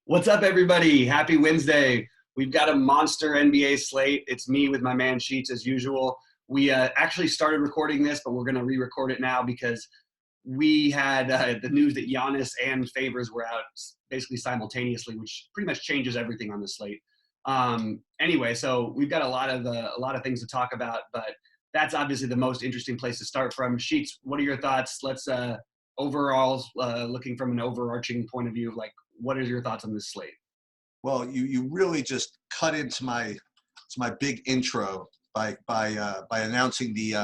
What's up, everybody? Happy Wednesday. We've got a monster NBA slate. It's me with my man Sheets as usual. We actually started recording this, but we're going to re-record it now because we had the news that Giannis and Favors were out basically simultaneously, which pretty much changes everything on the slate. Anyway, so we've got a lot of things to talk about, but that's obviously the most interesting place to start from. Sheets, what are your thoughts? Let's overall looking from an overarching point of view, like what are your thoughts on this slate? Well, you really just cut into my big intro by announcing the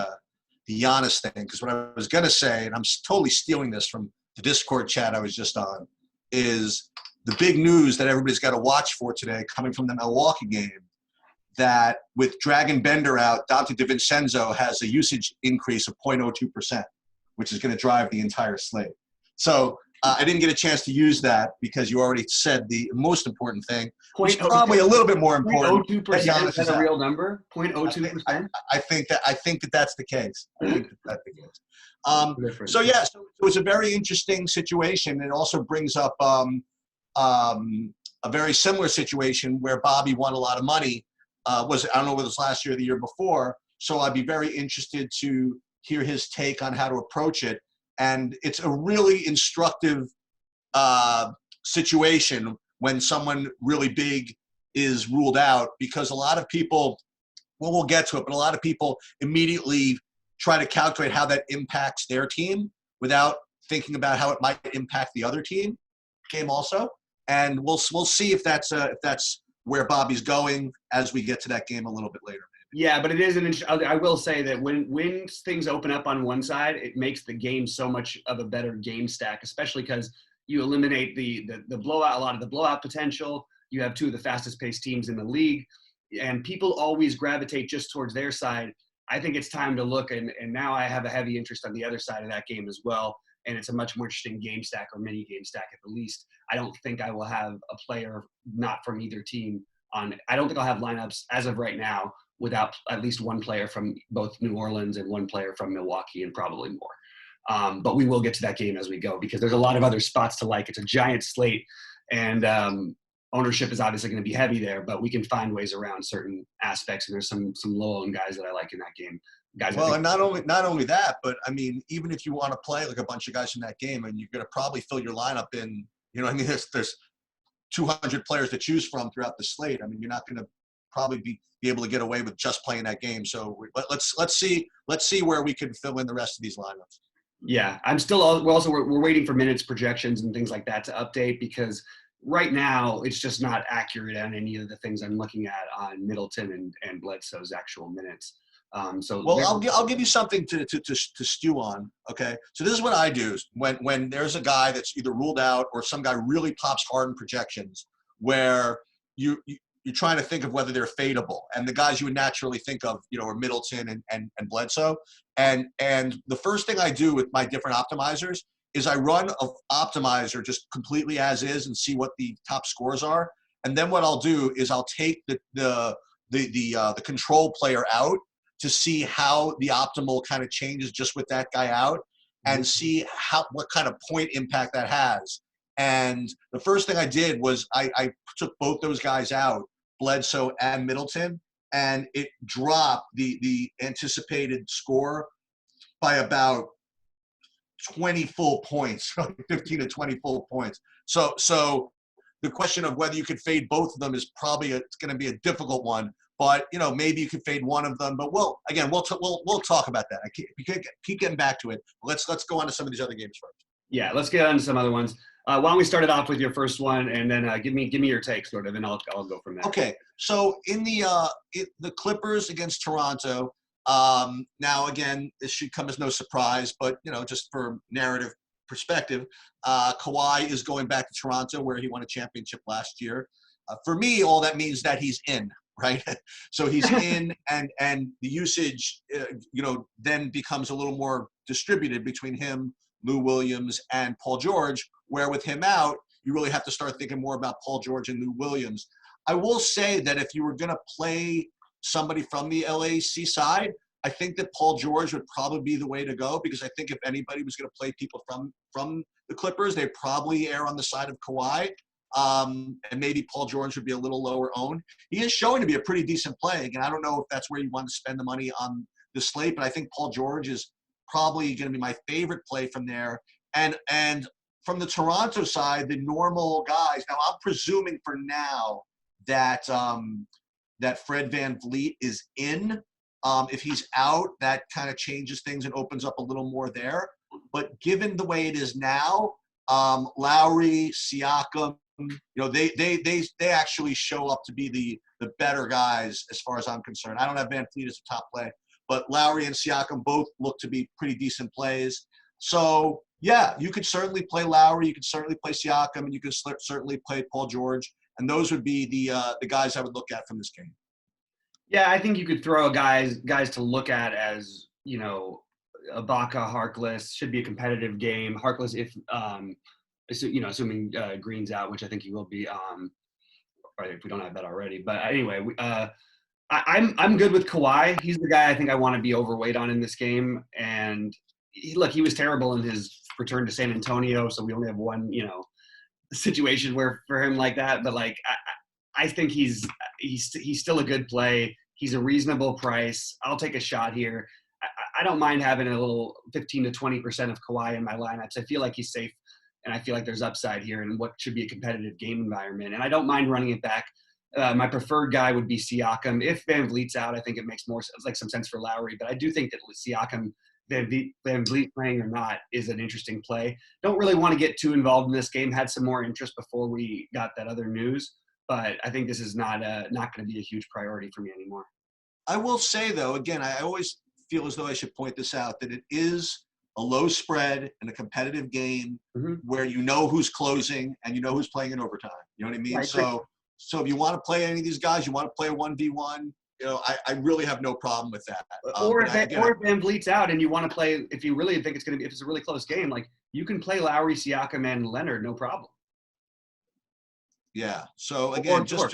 Giannis thing, because what I was gonna say, and I'm totally stealing this from the Discord chat I was just on, is the big news that everybody's got to watch for today, coming from the Milwaukee game, that with Dragon Bender out, Dante DiVincenzo has a usage increase of 0.02%, which is going to drive the entire slate. So I didn't get a chance to use that because you already said the most important thing, which is probably a little bit more important. 0.02%, is that a real number? I 0.02%? think that that's the case. I think that's the case. So yeah, so it was a very interesting situation. It also brings up a very similar situation where Bobby won a lot of money. I don't know whether it was last year or the year before. So I'd be very interested to hear his take on how to approach it. And it's a really instructive situation when someone really big is ruled out, because a lot of people, well, we'll get to it, but a lot of people immediately try to calculate how that impacts their team without thinking about how it might impact the other team game also. And we'll see if that's where Bobby's going as we get to that game a little bit later. Yeah, but it is I will say that when things open up on one side, it makes the game so much of a better game stack, especially because you eliminate the blowout, a lot of the blowout potential. You have two of the fastest paced teams in the league, and people always gravitate just towards their side. I think it's time to look, and now I have a heavy interest on the other side of that game as well, and it's a much more interesting game stack, or mini game stack at the least. I don't think I will have a player not from either team on. I don't think I'll have lineups as of right now without at least one player from both New Orleans and one player from Milwaukee, and probably more. But we will get to that game as we go, because there's a lot of other spots to like. It's a giant slate, and ownership is obviously going to be heavy there, but we can find ways around certain aspects. And there's some low-owned guys that I like in that game. Well, and not only that, but I mean, even if you want to play like a bunch of guys in that game, and you're going to probably fill your lineup in, you know what I mean, there's 200 players to choose from throughout the slate. I mean, you're not going to probably be able to get away with just playing that game. So let's see where we can fill in the rest of these lineups. Yeah, we're waiting for minutes projections and things like that to update, because right now it's just not accurate on any of the things I'm looking at on Middleton and Bledsoe's actual minutes. Well, I'll give you something to stew on. Okay, so this is what I do when there's a guy that's either ruled out or some guy really pops hard in projections, where you're trying to think of whether they're fadeable, and the guys you would naturally think of, are Middleton and Bledsoe. And the first thing I do with my different optimizers is I run an optimizer just completely as is and see what the top scores are. And then what I'll do is I'll take the control player out to see how the optimal kind of changes just with that guy out, and see what kind of point impact that has. And the first thing I did was I took both those guys out, Bledsoe and Middleton, and it dropped the anticipated score by about 20 full points, 15 to 20 full points. So the question of whether you could fade both of them is probably it's going to be a difficult one. But maybe you could fade one of them. But we'll talk about that. Keep getting back to it. Let's go on to some of these other games first. Yeah, let's get on to some other ones. Why don't we start it off with your first one, and then give me your take, sort of, and I'll go from there. Okay. So in the Clippers against Toronto. Now again, this should come as no surprise, but just for narrative perspective, Kawhi is going back to Toronto, where he won a championship last year. For me, all that means that he's in. Right, so he's in, and the usage, then becomes a little more distributed between him, Lou Williams, and Paul George. Where with him out, you really have to start thinking more about Paul George and Lou Williams. I will say that if you were going to play somebody from the LAC side, I think that Paul George would probably be the way to go, because I think if anybody was going to play people from the Clippers, they'd probably err on the side of Kawhi. And maybe Paul George would be a little lower owned. He is showing to be a pretty decent play. Again, I don't know if that's where you want to spend the money on the slate, but I think Paul George is probably going to be my favorite play from there. And from the Toronto side, the normal guys. Now, I'm presuming for now that that Fred VanVleet is in. If he's out, that kind of changes things and opens up a little more there. But given the way it is now, Lowry, Siakam, they actually show up to be the better guys as far as I'm concerned. I don't have VanVleet as a top play, but Lowry and Siakam both look to be pretty decent plays. So, yeah, you could certainly play Lowry, you could certainly play Siakam, and you could certainly play Paul George. And those would be the guys I would look at from this game. Yeah, I think you could throw guys to look at as, Ibaka, Harkless. Should be a competitive game. Harkless, if assuming Green's out, which I think he will be, or if we don't have that already. But anyway, I'm good with Kawhi. He's the guy I think I want to be overweight on in this game. And he was terrible in his return to San Antonio, so we only have one, situation where for him like that. But I think he's still a good play. He's a reasonable price. I'll take a shot here. I don't mind having a little 15 to 20% of Kawhi in my lineups. I feel like he's safe, and I feel like there's upside here in what should be a competitive game environment. And I don't mind running it back. My preferred guy would be Siakam. If VanVleet's out, I think it makes more sense, some sense for Lowry. But I do think that Siakam, VanVleet playing or not, is an interesting play. Don't really want to get too involved in this game. Had some more interest before we got that other news. But I think this is not going to be a huge priority for me anymore. I will say, though, again, I always feel as though I should point this out, that it is a low spread and a competitive game where you know who's closing and you know who's playing in overtime. You know what I mean? So if you want to play any of these guys, you want to play a 1v1, I really have no problem with that. Or if VanVleet's out and you want to play, if you really think if it's a really close game, you can play Lowry, Siakam, and Leonard, no problem. Yeah. So again, George.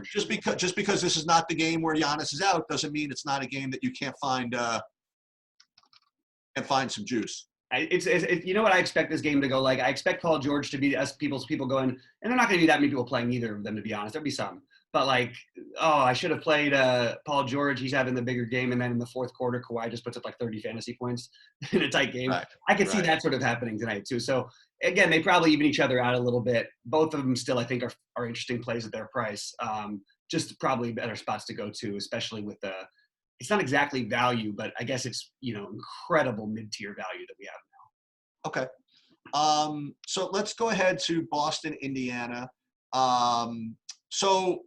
Just because this is not the game where Giannis is out doesn't mean it's not a game that you can't find some juice. It's what I expect this game to go like. I expect Paul George to be people going, and they're not going to be that many people playing either of them, to be honest. There'll be some, but I should have played Paul George. He's having the bigger game, and then in the fourth quarter, Kawhi just puts up 30 fantasy points in a tight game. Right. I could see that sort of happening tonight too. So again, they probably even each other out a little bit. Both of them still, I think, are interesting plays at their price. Just probably better spots to go to, especially with it's not exactly value, but I guess it's, incredible mid-tier value that we have now. Okay. So let's go ahead to Boston, Indiana. So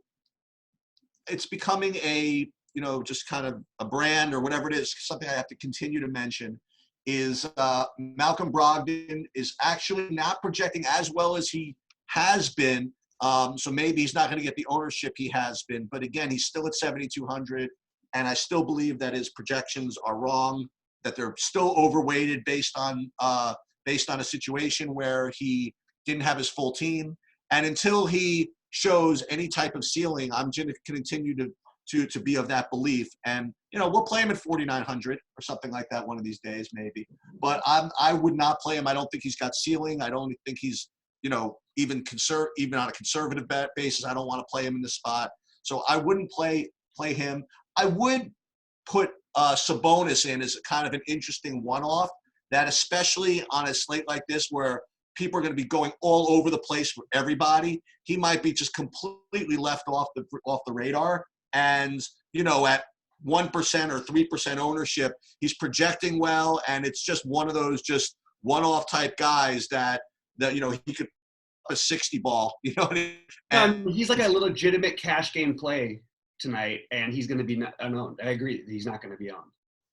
it's becoming just kind of a brand or whatever it is, something I have to continue to mention is Malcolm Brogdon is actually not projecting as well as he has been. So maybe he's not going to get the ownership he has been, but again, he's still at 7,200. And I still believe that his projections are wrong, that they're still overweighted based on a situation where he didn't have his full team. And until he shows any type of ceiling, I'm going to continue to be of that belief. And, we'll play him at 4,900 or something like that one of these days, maybe. But I would not play him. I don't think he's got ceiling. I don't think he's, even on a conservative basis, I don't want to play him in this spot. So I wouldn't play him. I would put Sabonis in as a kind of an interesting one-off, that especially on a slate like this where people are going to be going all over the place for everybody, he might be just completely left off the radar. And, at 1% or 3% ownership, he's projecting well, and it's just one of those just one-off type guys that he could a 60 ball, And he's like a legitimate cash game play tonight, and he's going to be unowned. I agree. He's not going to be on.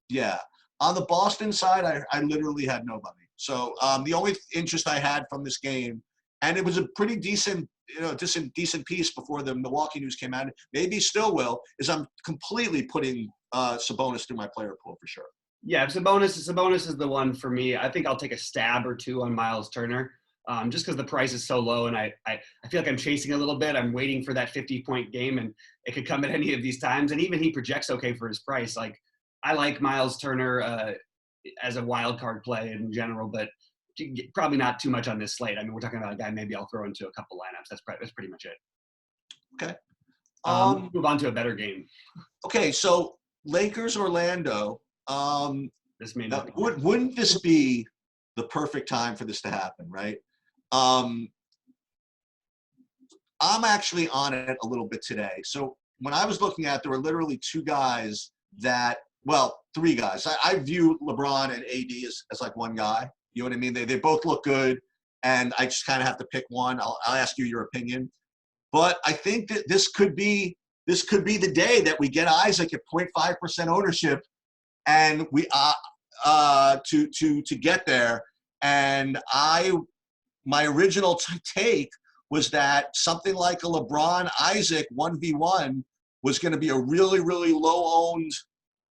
Yeah. On the Boston side, I literally had nobody. So the only interest I had from this game, and it was a pretty decent piece before the Milwaukee news came out, maybe still will, is I'm completely putting Sabonis through my player pool for sure. Yeah, Sabonis is the one for me. I think I'll take a stab or two on Miles Turner. Just because the price is so low, and I feel like I'm chasing a little bit. I'm waiting for that 50-point game, and it could come at any of these times. And even he projects okay for his price. I like Miles Turner as a wild card play in general, but probably not too much on this slate. I mean, we're talking about a guy maybe I'll throw into a couple lineups. That's pretty much it. Okay. Move on to a better game. Okay, so Lakers Orlando. This may not. Wouldn't this be the perfect time for this to happen, right? I'm actually on it a little bit today. So when I was looking at, there were literally two guys three guys. I view LeBron and AD as like one guy. You know what I mean? They both look good, and I just kind of have to pick one. I'll ask you your opinion. But I think that this could be the day that we get Isaac at 0.5% ownership, and we to get there. And my original take was that something like a LeBron Isaac 1v1 was going to be a really, really low owned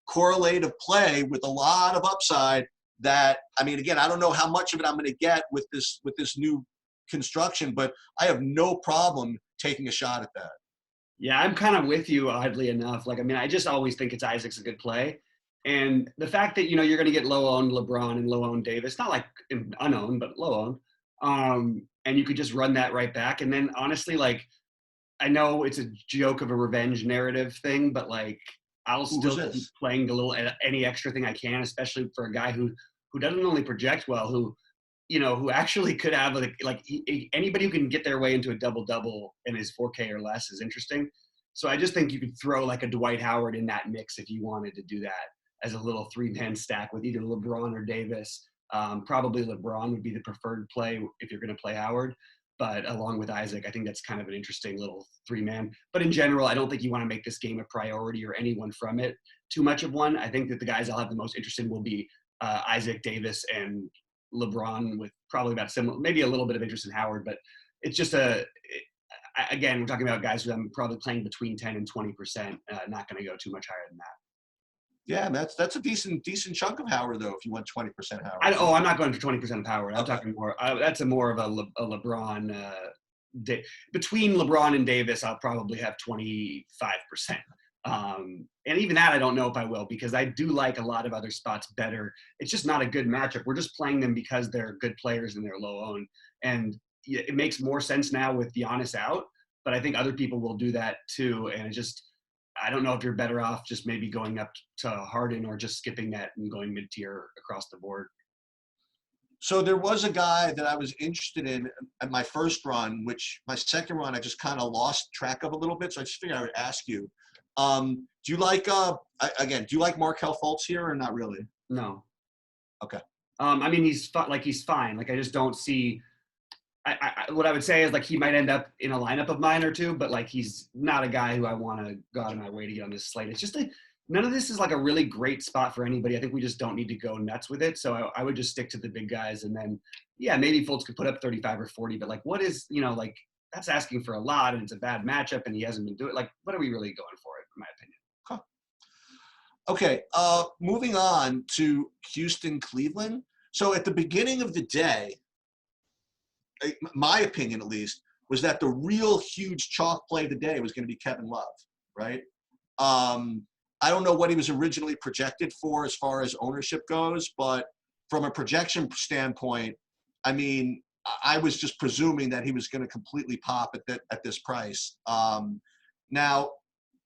correlative play with a lot of upside. That, I mean, again, I don't know how much of it I'm going to get with this new construction, but I have no problem taking a shot at that. Yeah, I'm kind of with you, oddly enough. Like, I mean, I just always think it's Isaac's a good play. And the fact that, you're going to get low-owned LeBron and low-owned Davis, not like unowned, but low-owned. And you could just run that right back. And then, honestly, like, I know it's a joke of a revenge narrative thing, but, like, I'll still keep playing any extra thing I can, especially for a guy who doesn't only project well, who actually could have anybody who can get their way into a double-double and is 4K or less is interesting. So I just think you could throw like a Dwight Howard in that mix if you wanted to do that as a little 3-man stack with either LeBron or Davis. Probably LeBron would be the preferred play if you're going to play Howard. But along with Isaac, I think that's kind of an interesting little 3-man. But in general, I don't think you want to make this game a priority or anyone from it too much of one. I think that the guys I'll have the most interest in will be Isaac, Davis, and LeBron, with probably about similar, maybe a little bit of interest in Howard. But it's just again, we're talking about guys who I'm probably playing between 10 and 20%, not going to go too much higher than that. Yeah, that's a decent chunk of Howard, though, if you want 20% Howard. I'm not going for 20% of Howard. I'm talking more. That's more of a LeBron. Between LeBron and Davis, I'll probably have 25%. And even that, I don't know if I will, because I do like a lot of other spots better. It's just not a good matchup. We're just playing them because they're good players and they're low owned. And it makes more sense now with Giannis out, but I think other people will do that too. And I don't know if you're better off just maybe going up to Harden or just skipping that and going mid-tier across the board. So there was a guy that I was interested in at my first run, which my second run I just kind of lost track of a little bit. So I just figured I would ask you. Do you like Markelle Fultz here or not really? No. Okay. I mean, he's fine. Like, I just don't see. What I would say is, like, he might end up in a lineup of mine or two, but, like, he's not a guy who I want to go out of my way to get on this slate. It's just none of this is like a really great spot for anybody. I think we just don't need to go nuts with it. So I would just stick to the big guys, and then, yeah, maybe Fultz could put up 35 or 40, but, like, what is, like, that's asking for a lot, and it's a bad matchup, and he hasn't been doing it. Like, what are we really going for, in my opinion? Huh. Okay, moving on to Houston, Cleveland. So at the beginning of the day, my opinion at least, was that the real huge chalk play of the day was going to be Kevin Love, right? I don't know what he was originally projected for as far as ownership goes, but from a projection standpoint, I mean, I was just presuming that he was going to completely pop at this price. Now,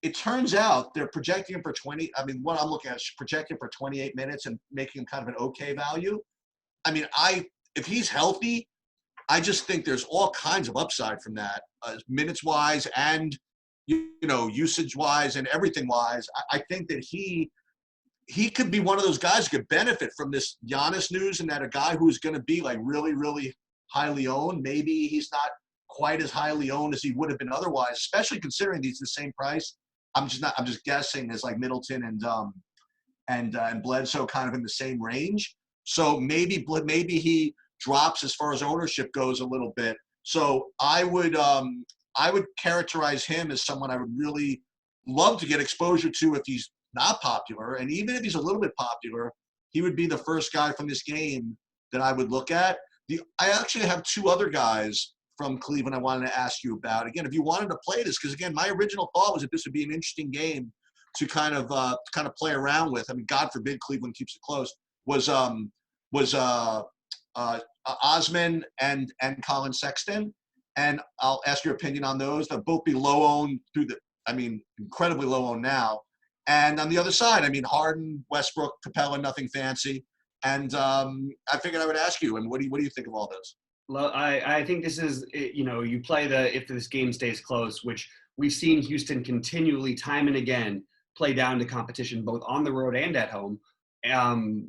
it turns out they're projecting him for 20. I mean, what I'm looking at is projecting for 28 minutes and making him kind of an okay value. I mean, if he's healthy, I just think there's all kinds of upside from that, minutes-wise and, usage-wise and everything-wise. I think that he could be one of those guys who could benefit from this Giannis news, and that a guy who's going to be, like, really, really highly owned, maybe he's not quite as highly owned as he would have been otherwise, especially considering he's the same price. I'm just guessing as, like, Middleton and Bledsoe kind of in the same range. So maybe he drops as far as ownership goes a little bit. So I would characterize him as someone I would really love to get exposure to if he's not popular. And even if he's a little bit popular, he would be the first guy from this game that I would look at. I actually have two other guys from Cleveland I wanted to ask you about. Again, if you wanted to play this, because again, my original thought was that this would be an interesting game to kind of play around with. I mean, God forbid Cleveland keeps it close. Was Osman and Colin Sexton, and I'll ask your opinion on those. They'll both be low owned incredibly low owned now. And on the other side, I mean, Harden, Westbrook, Capella, nothing fancy. And I figured I would ask you. And what do you think of all those? Well, I think this is, you play if this game stays close, which we've seen Houston continually, time and again, play down to competition, both on the road and at home.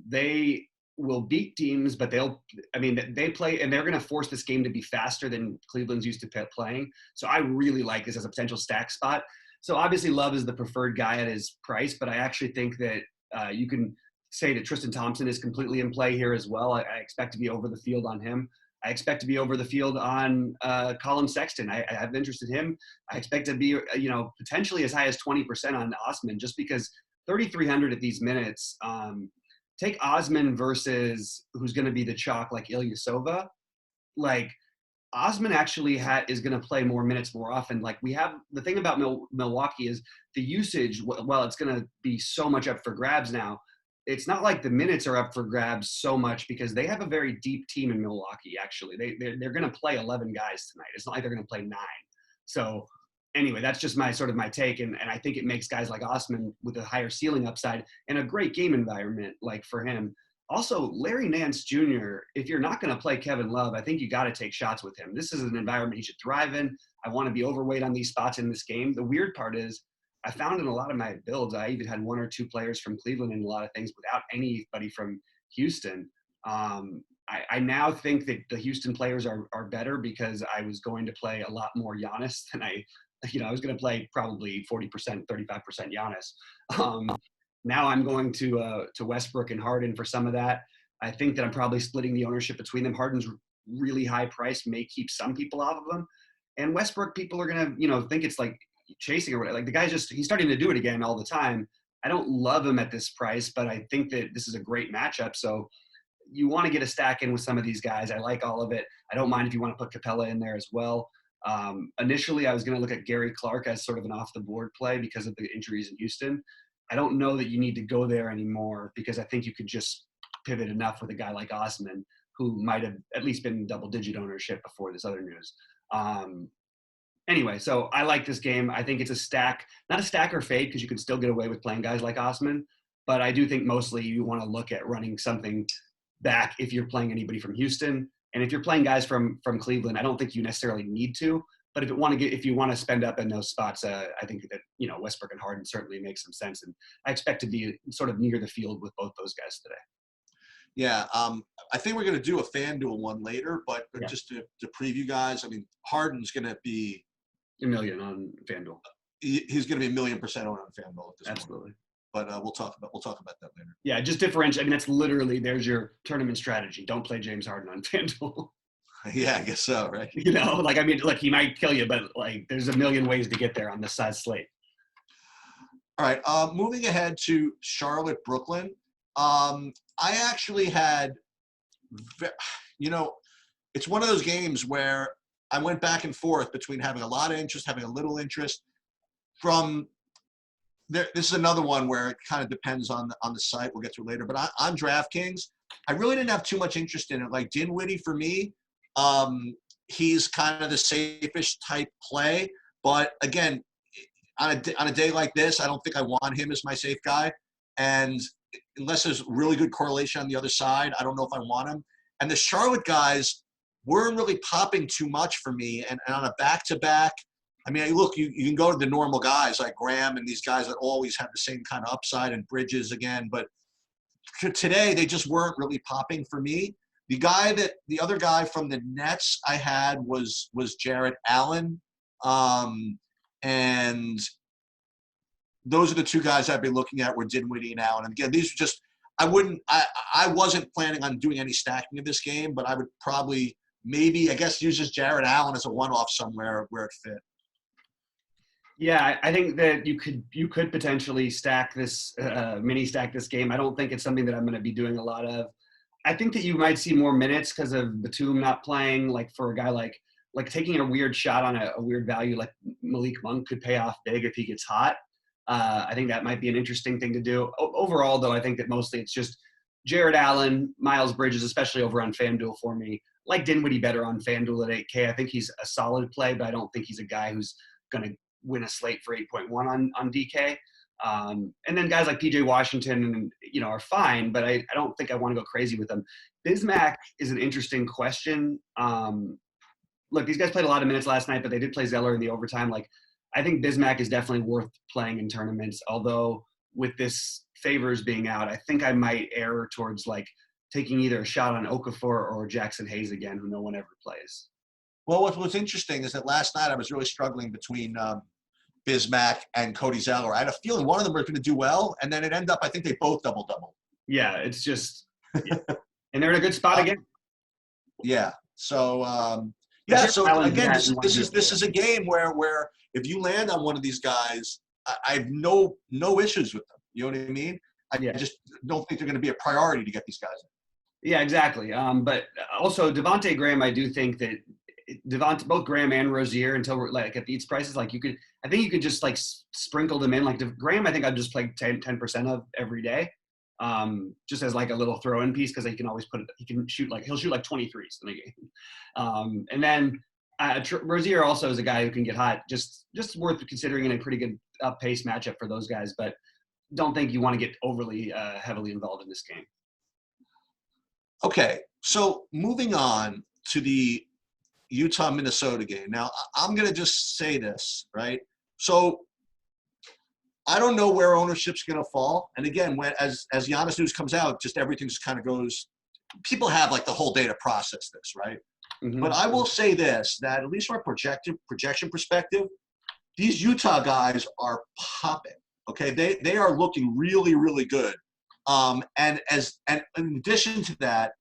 They will beat teams, but they play, and they're going to force this game to be faster than Cleveland's used to playing. So I really like this as a potential stack spot. So obviously Love is the preferred guy at his price, but I actually think that you can say that Tristan Thompson is completely in play here as well. I expect to be over the field on him. I expect to be over the field on Colin Sexton. I have interest in him. I expect to be, potentially as high as 20% on Osman, just because 3,300 at these minutes. Take Osman versus who's going to be the chalk like Ilyasova. Like Osman actually is going to play more minutes more often. Like we have the thing about Milwaukee is the usage. Well, it's going to be so much up for grabs now. It's not like the minutes are up for grabs so much because they have a very deep team in Milwaukee. Actually, they're going to play 11 guys tonight. It's not like they're going to play 9. So anyway, that's just my take, and I think it makes guys like Osman with a higher ceiling upside and a great game environment like for him. Also, Larry Nance Jr., if you're not going to play Kevin Love, I think you got to take shots with him. This is an environment he should thrive in. I want to be overweight on these spots in this game. The weird part is I found in a lot of my builds, I even had 1 or 2 players from Cleveland in a lot of things without anybody from Houston. I now think that the Houston players are better because I was going to play a lot more Giannis than I was going to play probably 40%, 35% Giannis. Now I'm going to Westbrook and Harden for some of that. I think that I'm probably splitting the ownership between them. Harden's really high price may keep some people off of him. And Westbrook, people are going to, think it's like chasing or whatever. Like the guy's he's starting to do it again all the time. I don't love him at this price, but I think that this is a great matchup. So you want to get a stack in with some of these guys. I like all of it. I don't mind if you want to put Capella in there as well. Initially, I was going to look at Gary Clark as sort of an off-the-board play because of the injuries in Houston. I don't know that you need to go there anymore because I think you could just pivot enough with a guy like Osman, who might have at least been in double-digit ownership before this other news. Anyway, so I like this game. I think it's a stack, not a stack or fade because you can still get away with playing guys like Osman, but I do think mostly you want to look at running something back if you're playing anybody from Houston. And if you're playing guys from Cleveland, I don't think you necessarily need to. But if you want to spend up in those spots, I think that Westbrook and Harden certainly make some sense. And I expect to be sort of near the field with both those guys today. Yeah, I think we're going to do a FanDuel one later, but yeah. Just to preview guys, I mean, Harden's going to be $1 million on FanDuel. He's going to be 1,000,000% owned on FanDuel at this Absolutely. point. But we'll talk about that later. Yeah, just differentiate. I mean, that's literally there's your tournament strategy. Don't play James Harden on FanDuel. Yeah, I guess so, right? He might kill you, but there's 1,000,000 ways to get there on this size slate. All right, moving ahead to Charlotte, Brooklyn. I actually had, it's one of those games where I went back and forth between having a lot of interest, having a little interest. This is another one where it kind of depends on the site. We'll get to it later. But on Draftkings, I really didn't have too much interest in it. Like Dinwiddie for me, he's kind of the safest type play. But again, on a day like this, I don't think I want him as my safe guy. And unless there's really good correlation on the other side, I don't know if I want him. And the Charlotte guys weren't really popping too much for me. And on a back-to-back, I mean, look, you can go to the normal guys like Graham and these guys that always have the same kind of upside and Bridges again. But today, they just weren't really popping for me. The other guy from the Nets I had was Jarrett Allen. And those are the two guys I'd be looking at were Dinwiddie and Allen. And again, these are just, I wasn't planning on doing any stacking of this game, but I would probably maybe, I guess, use just Jarrett Allen as a one-off somewhere where it fit. Yeah, I think that you could potentially stack this, mini stack this game. I don't think it's something that I'm going to be doing a lot of. I think that you might see more minutes because of Batum not playing, like for a guy like taking a weird shot on a weird value like Malik Monk could pay off big if he gets hot. I think that might be an interesting thing to do. Overall, though, I think that mostly it's just Jared Allen, Miles Bridges, especially over on FanDuel for me. Like Dinwiddie better on FanDuel at 8K. I think he's a solid play, but I don't think he's a guy who's going to win a slate for 8.1 on DK. And then guys like PJ Washington, are fine, but I don't think I want to go crazy with them. Bismack is an interesting question. Look, these guys played a lot of minutes last night, but they did play Zeller in the overtime. Like, I think Bismack is definitely worth playing in tournaments, although with this Favors being out, I think I might err towards like taking either a shot on Okafor or Jackson Hayes again, who no one ever plays. Well, what's interesting is that last night I was really struggling between Bismack and Cody Zeller. I had a feeling one of them was going to do well, and then it ended up, I think they both double-double. Yeah, it's just yeah. And they're in a good spot again. Yeah. So, so again, this is a game where if you land on one of these guys, I have no issues with them. You know what I mean? I just don't think they're going to be a priority to get these guys in. Yeah, exactly. But also Devontae Graham, I do think that both Graham and Rozier, until we're like at these prices, like I think you could just like sprinkle them in. Like Graham, I think I'd just play 10% of every day, just as like a little throw-in piece, because he can always he'll shoot like 23s in a game. And then Rozier also is a guy who can get hot. Just worth considering in a pretty good up-pace matchup for those guys, but don't think you want to get overly heavily involved in this game. Okay, so moving on to the Utah-Minnesota game. Now, I'm going to just say this, right? So I don't know where ownership's going to fall. And again, as Giannis news comes out, just everything just kind of goes – people have like the whole day to process this, right? Mm-hmm. But I will say this, that at least from a projection perspective, these Utah guys are popping. Okay, they are looking really, really good. And in addition to that,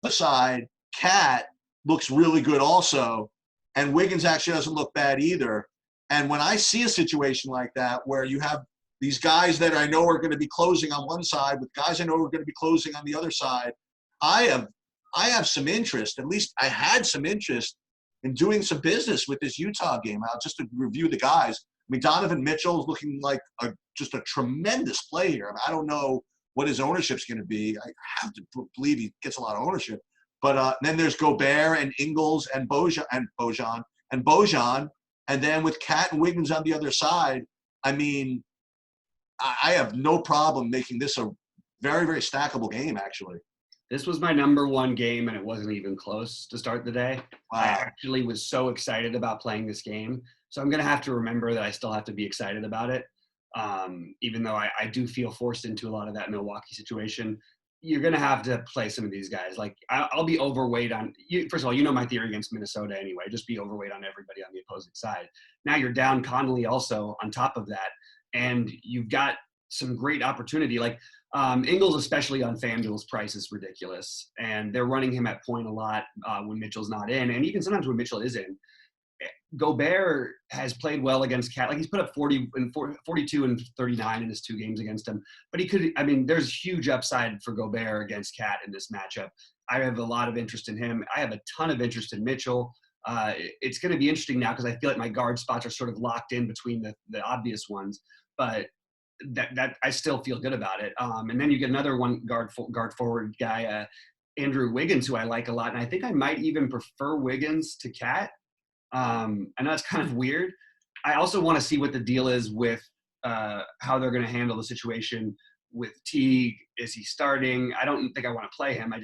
the other side, Cat looks really good also, and Wiggins actually doesn't look bad either. And when I see a situation like that where you have these guys that I know are going to be closing on one side with guys I know are going to be closing on the other side, I have some interest. At least I had some interest in doing some business with this Utah game. I'll just to review the guys. I mean, Donovan Mitchell is looking like just a tremendous play here. I mean, I don't know what his ownership's going to be. I have to believe he gets a lot of ownership. But then there's Gobert and Ingles and Bojan, and then with Cat and Wiggins on the other side, I mean, I have no problem making this a very, very stackable game, actually. This was my number one game, and it wasn't even close to start the day. Wow. I actually was so excited about playing this game. So I'm going to have to remember that I still have to be excited about it, even though I do feel forced into a lot of that Milwaukee situation. You're going to have to play some of these guys. Like, I'll be overweight on – first of all, you know my theory against Minnesota anyway. Just be overweight on everybody on the opposing side. Now you're down Conley also on top of that, and you've got some great opportunity. Like, Ingles, especially on FanDuel's price, is ridiculous. And they're running him at point a lot when Mitchell's not in. And even sometimes when Mitchell is in. Gobert has played well against Cat. Like, he's put up 42 and 39 in his 2 games against him. But there's huge upside for Gobert against Cat in this matchup. I have a lot of interest in him. I have a ton of interest in Mitchell. It's going to be interesting now because I feel like my guard spots are sort of locked in between the obvious ones. But that I still feel good about it. And then you get another one guard forward guy, Andrew Wiggins, who I like a lot. And I think I might even prefer Wiggins to Cat. I know it's kind of weird. I also want to see what the deal is with how they're going to handle the situation with Teague. Is he starting? I don't think I want to play him. I'm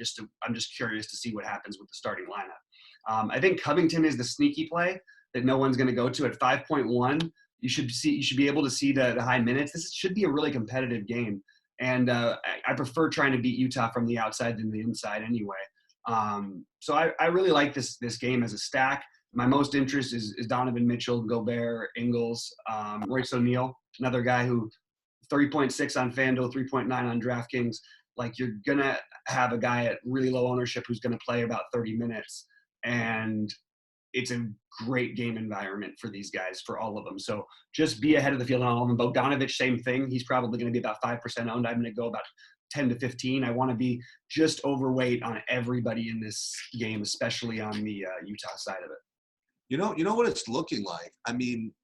just curious to see what happens with the starting lineup. I think Covington is the sneaky play that no one's going to go to at 5.1. You should be able to see the high minutes. This should be a really competitive game. And I prefer trying to beat Utah from the outside than the inside anyway. So I really like this game as a stack. My most interest is Donovan Mitchell, Gobert, Ingles, Royce O'Neal, another guy who 3.6 on FanDuel, 3.9 on Draftkings. Like, you're going to have a guy at really low ownership who's going to play about 30 minutes. And it's a great game environment for these guys, for all of them. So just be ahead of the field on all of them. Bogdanovich, same thing. He's probably going to be about 5% owned. I'm going to go about 10 to 15. I want to be just overweight on everybody in this game, especially on the Utah side of it. You know what it's looking like? I mean,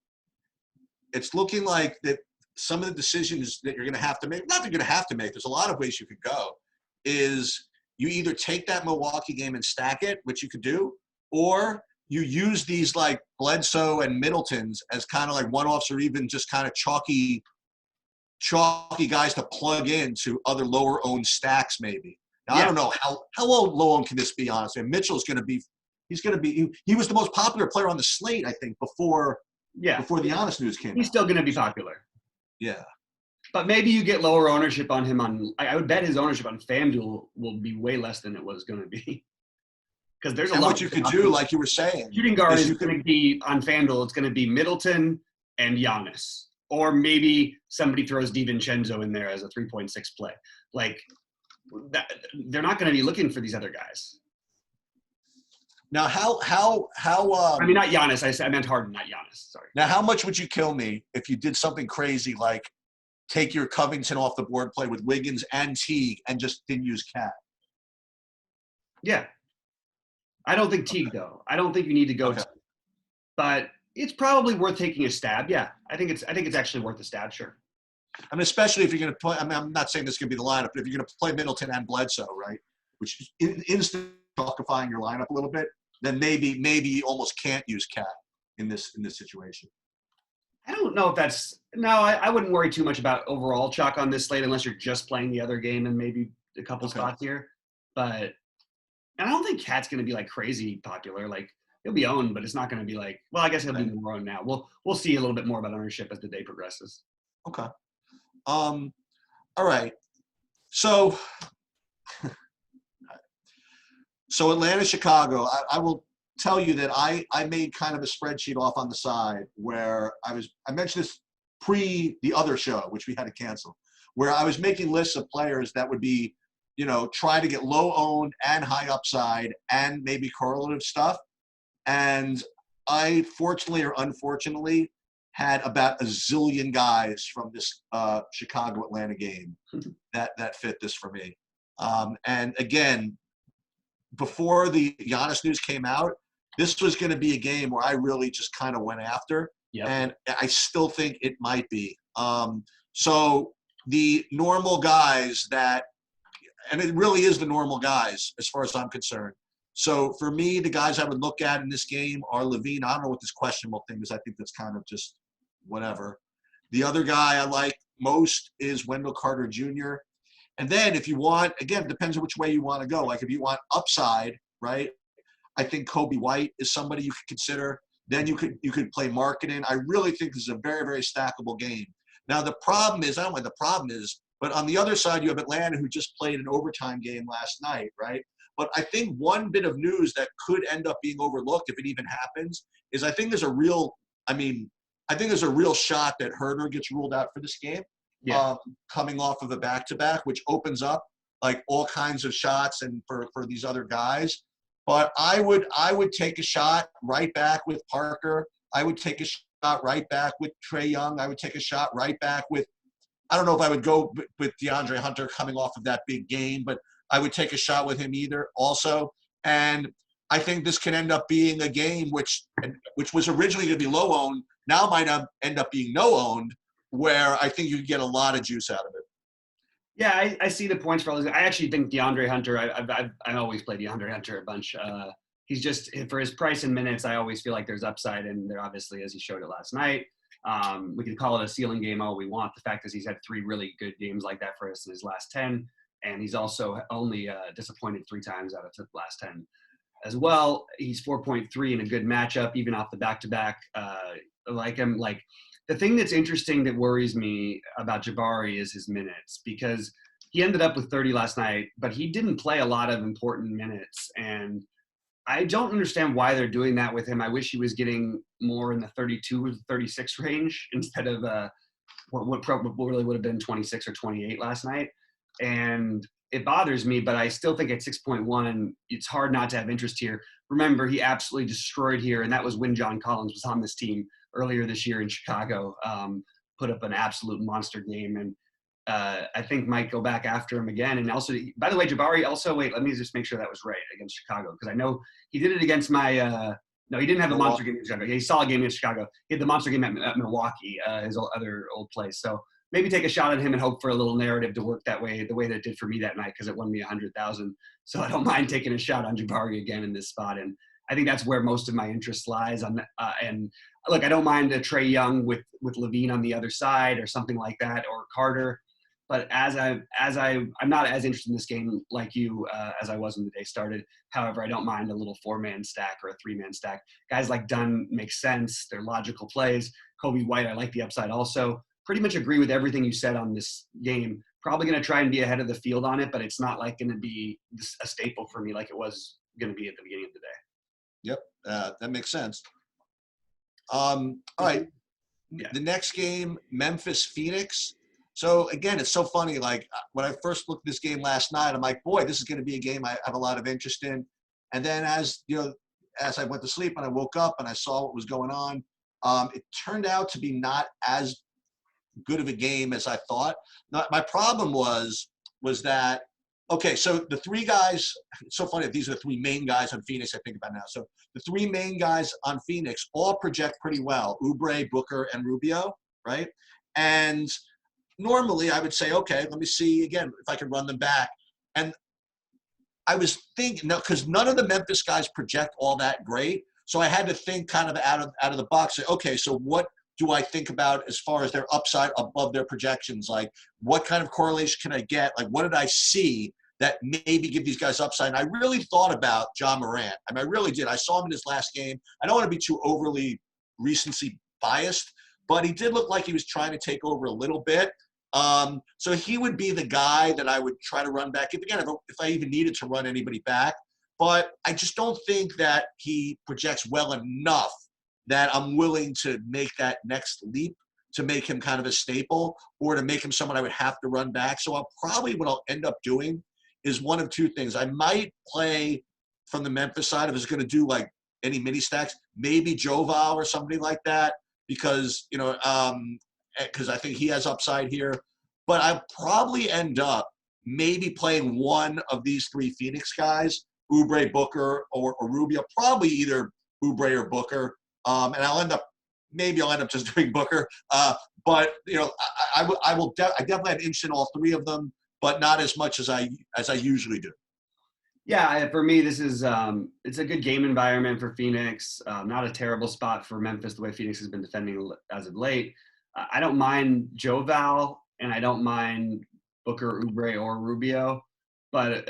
it's looking like that some of the decisions that you're going to have to make, not that you're going to have to make, there's a lot of ways you could go, is you either take that Milwaukee game and stack it, which you could do, or you use these like Bledsoe and Middletons as kind of like one-offs or even just kind of chalky guys to plug into other lower-owned stacks maybe. Now, I don't know how low-owned can this be, honestly. And Mitchell's going to be – he was the most popular player on the slate, I think, before the Giannis news came out. He's still going to be popular. Yeah. But maybe you get lower ownership on him I would bet his ownership on FanDuel will be way less than it was going to be. Because there's a lot what you could do, like you were saying. Shooting guard is going to be on FanDuel. It's going to be Middleton and Giannis. Or maybe somebody throws DiVincenzo in there as a 3.6 play. Like, they're not going to be looking for these other guys. Now, how I mean, not Giannis. I meant Harden, not Giannis. Sorry. Now, how much would you kill me if you did something crazy like take your Covington off the board, play with Wiggins and Teague, and just didn't use Cat? Yeah. I don't think Teague, though. I don't think you need to go to. But it's probably worth taking a stab. Yeah. I think it's actually worth a stab, sure. I mean, especially if you're going to play – I mean, I'm not saying this is going to be the lineup, but if you're going to play Middleton and Bledsoe, right, which is instantly chalkifying your lineup a little bit, then maybe you almost can't use Cat in this situation. I don't know if that's – no, I wouldn't worry too much about overall chalk on this slate unless you're just playing the other game and maybe a couple spots here. But I don't think Cat's going to be, like, crazy popular. Like, he'll be owned, but it's not going to be like – well, I guess he'll be more owned now. We'll see a little bit more about ownership as the day progresses. Okay. All right. So Atlanta, Chicago, I will tell you that I made kind of a spreadsheet off on the side where I mentioned this pre the other show, which we had to cancel, where I was making lists of players that would be, try to get low owned and high upside and maybe correlative stuff. And I, fortunately or unfortunately, had about a zillion guys from this Chicago-Atlanta game that fit this for me. And again, before the Giannis news came out, this was going to be a game where I really just kind of went after. Yep. And I still think it might be. So the normal guys and it really is the normal guys as far as I'm concerned. So for me, the guys I would look at in this game are Levine. I don't know what this questionable thing is. I think that's kind of just whatever. The other guy I like most is Wendell Carter Jr. And then if you want, again, it depends on which way you want to go. Like if you want upside, right, I think Kobe White is somebody you could consider. Then you could play Markkanen. I really think this is a very, very stackable game. Now the problem is, I don't know what the problem is, but on the other side you have Atlanta who just played an overtime game last night, right? But I think one bit of news that could end up being overlooked if it even happens is I think there's a real shot that Herder gets ruled out for this game, coming off of a back-to-back, which opens up like all kinds of shots and for these other guys. But I would take a shot right back with Parker. I would take a shot right back with Trae Young. I would take a shot right back with – I don't know if I would go with DeAndre Hunter coming off of that big game, but I would take a shot with him either also. And I think this can end up being a game which was originally going to be low-owned, now might end up being no-owned, where I think you could get a lot of juice out of it. Yeah, I see the points for all this. I actually think DeAndre Hunter, I always play DeAndre Hunter a bunch. He's just, for his price and minutes, I always feel like there's upside, and there obviously, as he showed it last night. We can call it a ceiling game all we want. The fact is he's had 3 really good games like that for us in his last 10, and he's also only disappointed 3 times out of the last 10 as well. He's 4.3 in a good matchup, even off the back-to-back. Like him, like the thing that's interesting that worries me about Jabari is his minutes, because he ended up with 30 last night, but he didn't play a lot of important minutes. And I don't understand why they're doing that with him. I wish he was getting more in the 32 or 36 range instead of what probably would have been 26 or 28 last night. And it bothers me, but I still think at 6.1, it's hard not to have interest here. Remember, he absolutely destroyed here, and that was when John Collins was on this team earlier this year in Chicago, put up an absolute monster game. And I think might go back after him again. And also, by the way, Jabari also, let me just make sure that was right against Chicago, because I know he did it against my No, he didn't have the Milwaukee. monster game in Chicago. He saw a game in Chicago. He had the monster game at Milwaukee, his other old place. So maybe take a shot at him and hope for a little narrative to work that way, the way that it did for me that night, because it won me 100,000. So I don't mind taking a shot on Jabari again in this spot. And I think that's where most of my interest lies on. And look, I don't mind a Trae Young with Levine on the other side or something like that, or Carter. But I'm not as interested in this game like you as I was when the day started. However, I don't mind a little 4-man stack or a 3-man stack. Guys like Dunn make sense. They're logical plays. Kobe White, I like the upside also. Pretty much agree with everything you said on this game. Probably going to try and be ahead of the field on it, but it's not like going to be a staple for me like it was going to be at the beginning of the day. Yep, that makes sense. All right, Yeah. The next game, Memphis-Phoenix. So again, it's so funny. Like when I first looked at this game last night, I'm like, boy, this is going to be a game I have a lot of interest in. And then as I went to sleep and I woke up and I saw what was going on, it turned out to be not as good of a game as I thought. Now, my problem was that, okay, so the three guys, it's so funny that these are the three main guys on Phoenix I think about now. So the three main guys on Phoenix all project pretty well, Oubre, Booker, and Rubio, right? And normally I would say, okay, let me see again if I can run them back. And I was thinking, no, because none of the Memphis guys project all that great. So I had to think kind of out of the box. Say, okay, so what do I think about as far as their upside above their projections? Like, what kind of correlation can I get? Like, what did I see that maybe give these guys upside? And I really thought about John Morant. I mean, I really did. I saw him in his last game. I don't want to be too overly recency biased, but he did look like he was trying to take over a little bit. So he would be the guy that I would try to run back. If I even needed to run anybody back. But I just don't think that he projects well enough that I'm willing to make that next leap to make him kind of a staple or to make him someone I would have to run back. So what I'll end up doing is one of two things. I might play from the Memphis side if I was going to do like any mini stacks, maybe Joval or somebody like that, because, because I think he has upside here. But I'll probably end up maybe playing one of these three Phoenix guys, Oubre, Booker, or Rubio, probably either Oubre or Booker. And I'll end up just doing Booker. But I definitely have interest in all three of them, but not as much as I usually do. Yeah, for me, this is it's a good game environment for Phoenix. Not a terrible spot for Memphis, the way Phoenix has been defending as of late. I don't mind Joval, and I don't mind Booker, Oubre, or Rubio. But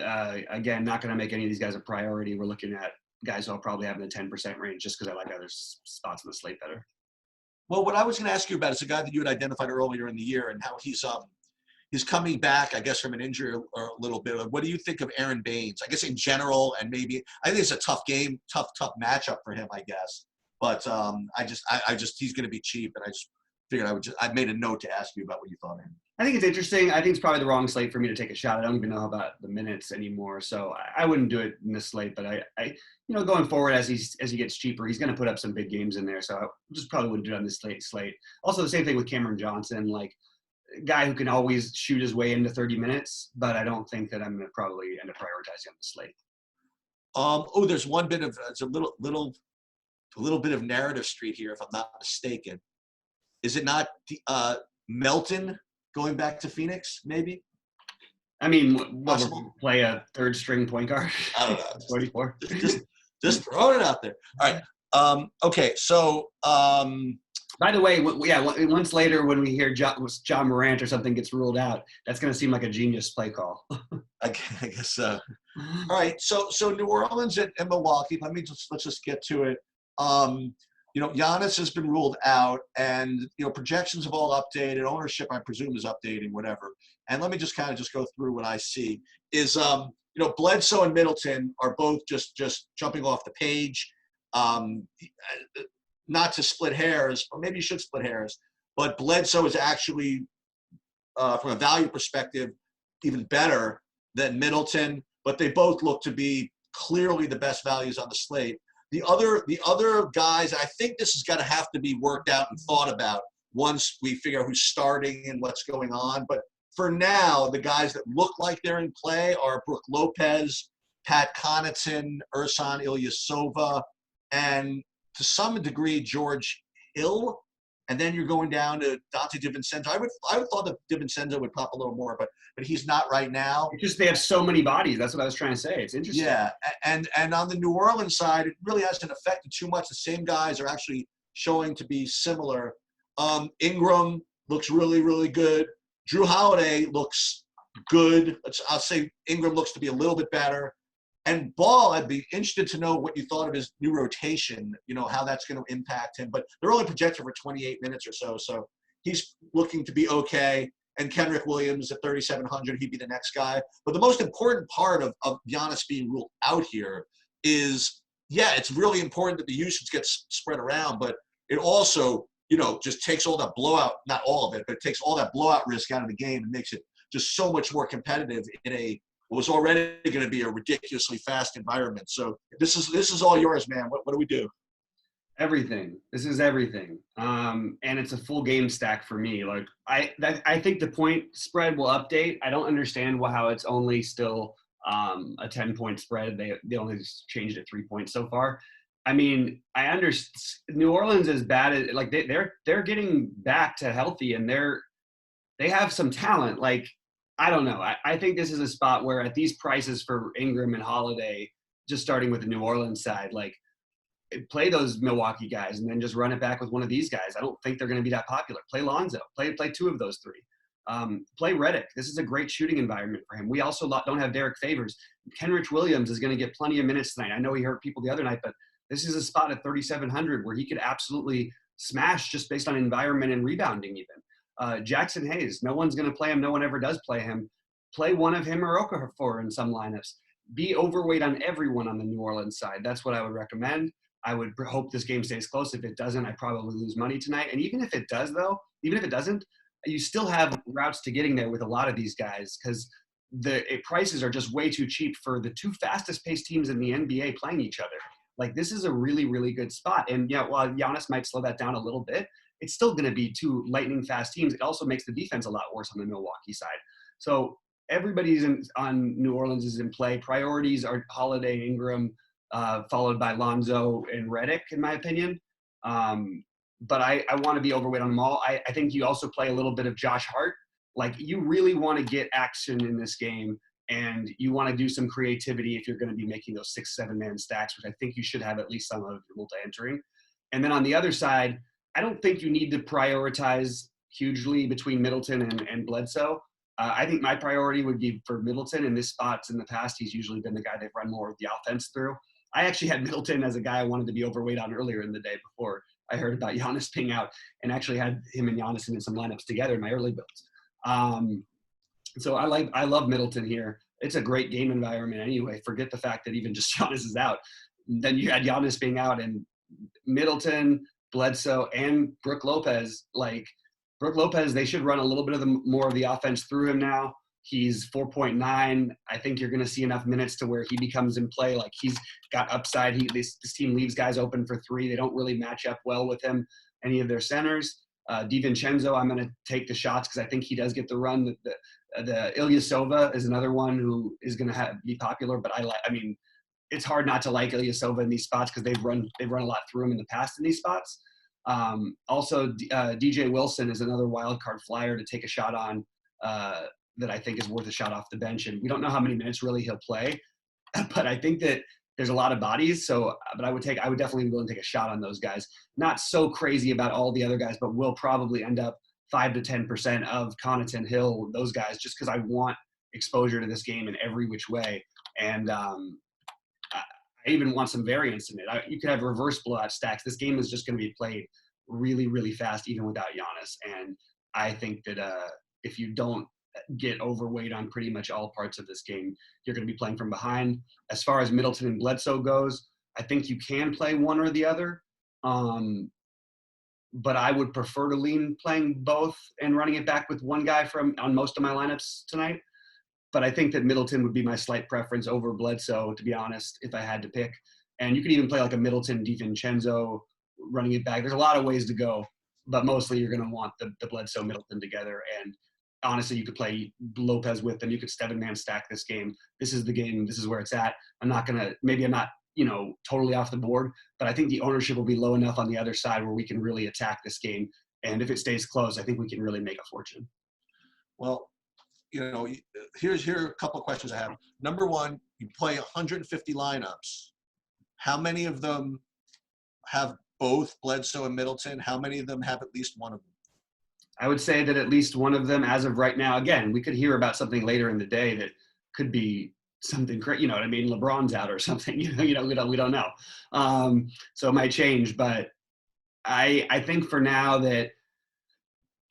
again, not going to make any of these guys a priority. We're looking at guys who will probably have in the 10% range just because I like other spots in the slate better. Well, what I was going to ask you about is a guy that you had identified earlier in the year and how he's coming back, I guess, from an injury or a little bit. What do you think of Aaron Baines? I guess in general, and maybe I think it's a tough game, tough matchup for him, I guess. But I just he's going to be cheap, and I just figured I made a note to ask you about what you thought of him. I think it's interesting. I think it's probably the wrong slate for me to take a shot. I don't even know about the minutes anymore, so I wouldn't do it in this slate. But I going forward as he gets cheaper, he's going to put up some big games in there. So I just probably wouldn't do it on this slate. Also, the same thing with Cameron Johnson, like a guy who can always shoot his way into 30 minutes. But I don't think that I'm going to probably end up prioritizing on the slate. There's one bit of it's a little bit of narrative street here, if I'm not mistaken. Is it not Melton going back to Phoenix, maybe? I mean, play a third string point guard? I don't know. 44. Just throwing it out there. All right. Okay. So, by the way, once later when we hear John Morant or something gets ruled out, that's going to seem like a genius play call. I guess so. All right. So New Orleans and Milwaukee. Let's just get to it. Giannis has been ruled out, and projections have all updated. Ownership, I presume, is updating, whatever. And let me just kind of go through what I see. Is Bledsoe and Middleton are both just jumping off the page. Not to split hairs, or maybe you should split hairs, but Bledsoe is actually, from a value perspective, even better than Middleton. But they both look to be clearly the best values on the slate. The other guys, I think this has got to have to be worked out and thought about once we figure out who's starting and what's going on. But for now, the guys that look like they're in play are Brook Lopez, Pat Connaughton, Ersan Ilyasova, and to some degree, George Hill, and then you're going down to Dante DiVincenzo. I would have thought that DiVincenzo would pop a little more, but he's not right now. It's just they have so many bodies. That's what I was trying to say. It's interesting. Yeah, and on the New Orleans side, it really hasn't affected too much. The same guys are actually showing to be similar. Ingram looks really, really good. Drew Holiday looks good. I'll say Ingram looks to be a little bit better. And Ball, I'd be interested to know what you thought of his new rotation, how that's going to impact him. But they're only projected for 28 minutes or so he's looking to be okay. And Kenrick Williams at 3,700, he'd be the next guy. But the most important part of Giannis being ruled out here is, it's really important that the usage gets spread around, but it also, just takes all that blowout, not all of it, but it takes all that blowout risk out of the game and makes it just so much more competitive in what was already going to be a ridiculously fast environment. So this is all yours, man. What do we do? Everything. This is everything. And it's a full game stack for me. Like I think the point spread will update. I don't understand how it's only still a 10-point spread. They only just changed it 3 points so far. I mean, I understand New Orleans is bad at, like, they're getting back to healthy, and they have some talent. Like, I don't know. I think this is a spot where at these prices for Ingram and Holiday, just starting with the New Orleans side, like, play those Milwaukee guys and then just run it back with one of these guys. I don't think they're going to be that popular. Play Lonzo. Play two of those three. Play Redick. This is a great shooting environment for him. We also don't have Derek Favors. Kenrich Williams is going to get plenty of minutes tonight. I know he hurt people the other night, but this is a spot at 3,700 where he could absolutely smash just based on environment and rebounding even. Jackson Hayes, no one's going to play him. No one ever does play him. Play one of him or Okafor in some lineups. Be overweight on everyone on the New Orleans side. That's what I would recommend. I would hope this game stays close. If it doesn't, I probably lose money tonight. And even if it does, though, even if it doesn't, you still have routes to getting there with a lot of these guys because the prices are just way too cheap for the two fastest paced teams in the NBA playing each other. Like, this is a really, really good spot. And while Giannis might slow that down a little bit, it's still going to be two lightning fast teams. It also makes the defense a lot worse on the Milwaukee side. So everybody's on New Orleans is in play. Priorities are Holiday, Ingram, followed by Lonzo and Redick, in my opinion. But I want to be overweight on them all. I think you also play a little bit of Josh Hart. Like, you really want to get action in this game, and you want to do some creativity if you're going to be making those 6-7 man stacks, which I think you should have at least some of your multi-entering. And then on the other side, I don't think you need to prioritize hugely between Middleton and Bledsoe. I think my priority would be for Middleton. In this spots in the past, he's usually been the guy they've run more of the offense through. I actually had Middleton as a guy I wanted to be overweight on earlier in the day before I heard about Giannis being out, and actually had him and Giannis in some lineups together in my early builds. So I love Middleton here. It's a great game environment anyway. Forget the fact that even just Giannis is out. Then you had Giannis being out, and Middleton, Bledsoe, and Brook Lopez. Like, Brook Lopez, they should run a little bit of more of the offense through him now. He's 4.9. I think you're going to see enough minutes to where he becomes in play. Like, he's got upside. This team leaves guys open for three. They don't really match up well with him, any of their centers. DiVincenzo, I'm going to take the shots because I think he does get the run. The Ilyasova is another one who is going to be popular, but I mean, it's hard not to like Ilyasova in these spots because they've run a lot through him in the past in these spots. Also, DJ Wilson is another wild card flyer to take a shot on that I think is worth a shot off the bench. And we don't know how many minutes really he'll play, but I think that there's a lot of bodies. So, but I would definitely be willing to take a shot on those guys. Not so crazy about all the other guys, but will probably end up 5 to 10% of Connaughton, Hill, those guys, just because I want exposure to this game in every which way. And I even want some variance in it. You could have reverse blowout stacks. This game is just going to be played really, really fast, even without Giannis. And I think that if you don't get overweight on pretty much all parts of this game, you're going to be playing from behind. As far as Middleton and Bledsoe goes, I think you can play one or the other. But I would prefer to lean playing both and running it back with one guy on most of my lineups tonight. But I think that Middleton would be my slight preference over Bledsoe, to be honest, if I had to pick. And you could even play like a Middleton, DiVincenzo, running it back. There's a lot of ways to go, but mostly you're going to want the Bledsoe Middleton together. And honestly, you could play Lopez with them. You could 7-man stack this game. This is the game. This is where it's at. I'm not totally off the board. But I think the ownership will be low enough on the other side where we can really attack this game. And if it stays close, I think we can really make a fortune. Well, here are a couple of questions I have. Number one, you play 150 lineups. How many of them have both Bledsoe and Middleton? How many of them have at least one of them? I would say that at least one of them, as of right now, again, we could hear about something later in the day that could be something great. You know what I mean? LeBron's out or something. We don't know. So it might change, but I think for now that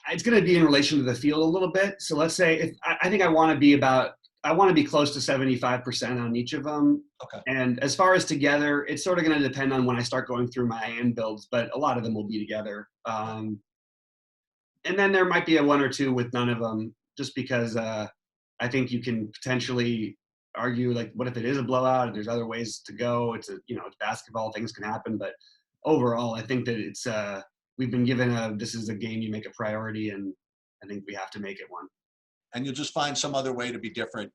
it's going to be in relation to the field a little bit. So let's say I think I want to be close to 75% on each of them. Okay. And as far as together, it's sort of going to depend on when I start going through my end builds, but a lot of them will be together. And then there might be a one or two with none of them, just because I think you can potentially argue, like, what if it is a blowout and there's other ways to go? It's it's basketball, things can happen. But overall, I think that it's we've been given this is a game you make a priority, and I think we have to make it one. And you'll just find some other way to be different,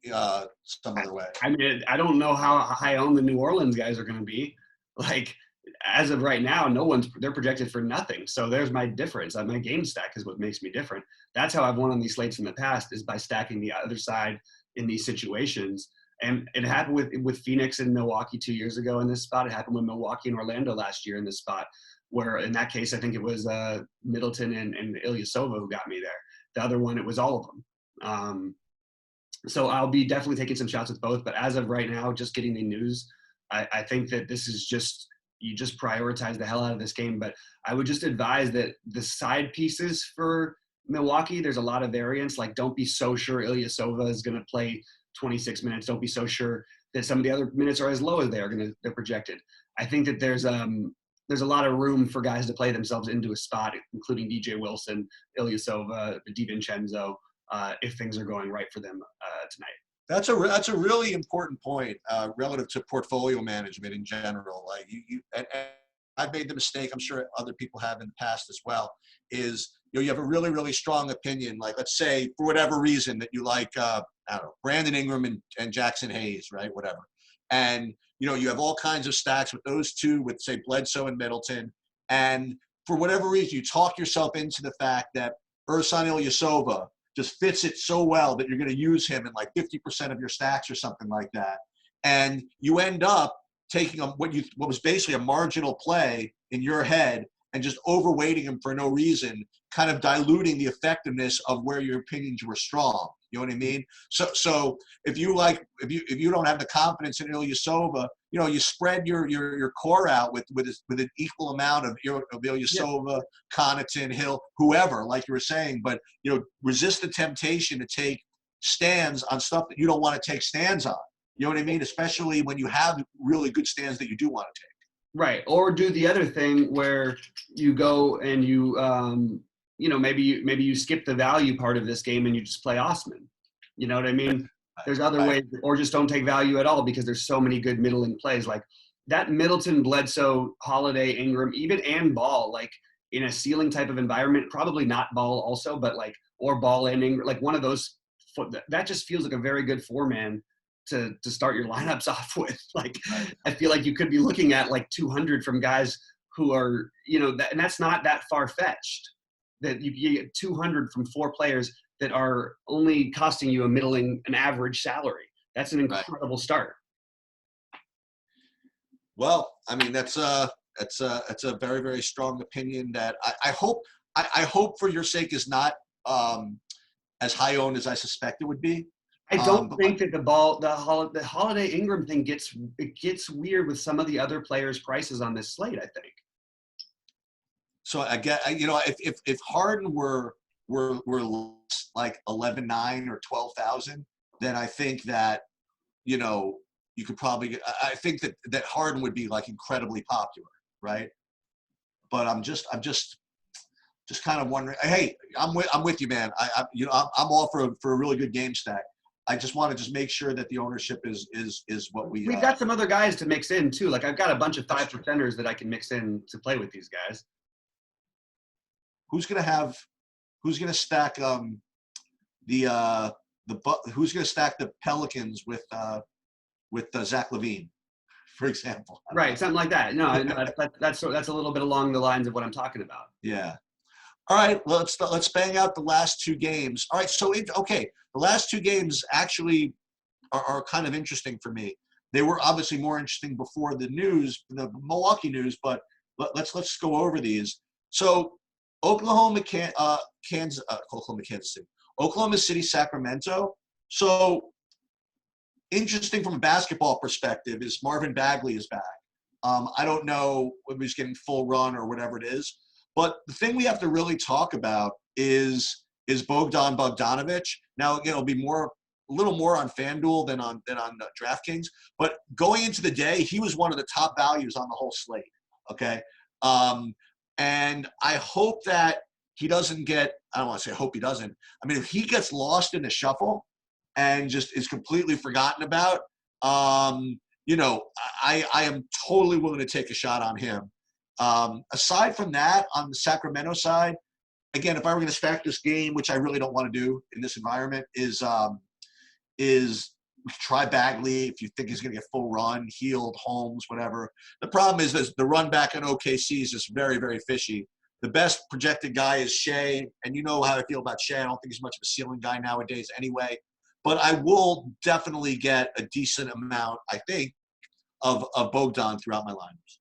some other way. I mean, I don't know how high owned the New Orleans guys are going to be. Like, as of right now, they're projected for nothing. So there's my difference. My game stack is what makes me different. That's how I've won on these slates in the past, is by stacking the other side in these situations. And it happened with Phoenix and Milwaukee 2 years ago in this spot. It happened with Milwaukee and Orlando last year in this spot, where in that case, I think it was Middleton and Ilyasova who got me there. The other one, it was all of them. So I'll be definitely taking some shots with both. But as of right now, just getting the news, I think that this is you just prioritize the hell out of this game. But I would just advise that the side pieces for Milwaukee, there's a lot of variance. Like, don't be so sure Ilyasova is going to play 26 minutes. Don't be so sure that some of the other minutes are as low as they're projected. I think that there's a lot of room for guys to play themselves into a spot, including DJ Wilson, Ilyasova, DiVincenzo, if things are going right for them tonight. That's a really important point relative to portfolio management in general. Like and I've made the mistake, I'm sure other people have in the past as well, is you have a really, really strong opinion. Like, let's say for whatever reason that you like, I don't know, Brandon Ingram and Jackson Hayes, right? Whatever. And you have all kinds of stacks with those two, with say Bledsoe and Middleton. And for whatever reason, you talk yourself into the fact that Ersan Ilyasova just fits it so well that you're going to use him in like 50% of your stacks or something like that. And you end up taking what was basically a marginal play in your head and just overweighting him for no reason, kind of diluting the effectiveness of where your opinions were strong. You know what I mean? So if you don't have the confidence in Ilyasova, you spread your core out with an equal amount of Ilyasova, Connaughton, Hill, whoever, like you were saying. But resist the temptation to take stands on stuff that you don't want to take stands on. You know what I mean? Especially when you have really good stands that you do want to take. Right. Or do the other thing where you go and you maybe you skip the value part of this game and you just play Osman. You know what I mean? There's other ways, or just don't take value at all, because there's so many good middling plays. Like that Middleton, Bledsoe, Holiday, Ingram, and Ball, like in a ceiling type of environment, probably not Ball also, but or Ball and Ingram, like one of those, that just feels like a very good four-man to start your lineups off with. Like, I feel like you could be looking at like 200 from guys who are, and that's not that far-fetched, that you get 200 from four players that are only costing you an average salary. That's an incredible start. Well, I mean, that's a very, very strong opinion that I hope for your sake is not as high owned as I suspect it would be. I don't think that the Holiday Ingram thing gets weird with some of the other players' prices on this slate, I think. So I get, if Harden were like 11.9 or 12,000, then I think that, you could probably, I think that Harden would be like incredibly popular, right? But I'm just kind of wondering. Hey, I'm with you, man. I'm all for a really good game stack. I just want to just make sure that the ownership is what we've got some other guys to mix in too. Like I've got a bunch of 5%ers that I can mix in to play with these guys. Who's gonna stack who's gonna stack the Pelicans with Zach LaVine? for example. Right, something like that. No, that's a little bit along the lines of what I'm talking about. Yeah. All right, let's bang out the last two games. All right, so the last two games actually are kind of interesting for me. They were obviously more interesting before the Milwaukee news, but let's go over these. So Oklahoma, Kansas City, Oklahoma City, Sacramento. So interesting from a basketball perspective is Marvin Bagley is back. I don't know if he's getting full run or whatever it is, but the thing we have to really talk about is Bogdan Bogdanovic. Now, again, it'll be a little more on FanDuel than on Draftkings, but going into the day, he was one of the top values on the whole slate. Okay, and I hope that he doesn't get. I don't want to say hope he doesn't. I mean, if he gets lost in the shuffle and just is completely forgotten about, you know, I am totally willing to take a shot on him. Aside from that, on the Sacramento side, again, if I were going to stack this game, which I really don't want to do in this environment, is try Bagley if you think he's going to get full run, Healed, Holmes, whatever. The problem is the run back in OKC is just very, very fishy. The best projected guy is Shea, and you know how I feel about Shea. I don't think he's much of a ceiling guy nowadays anyway. But I will definitely get a decent amount, I think, of Bogdan throughout my lineups.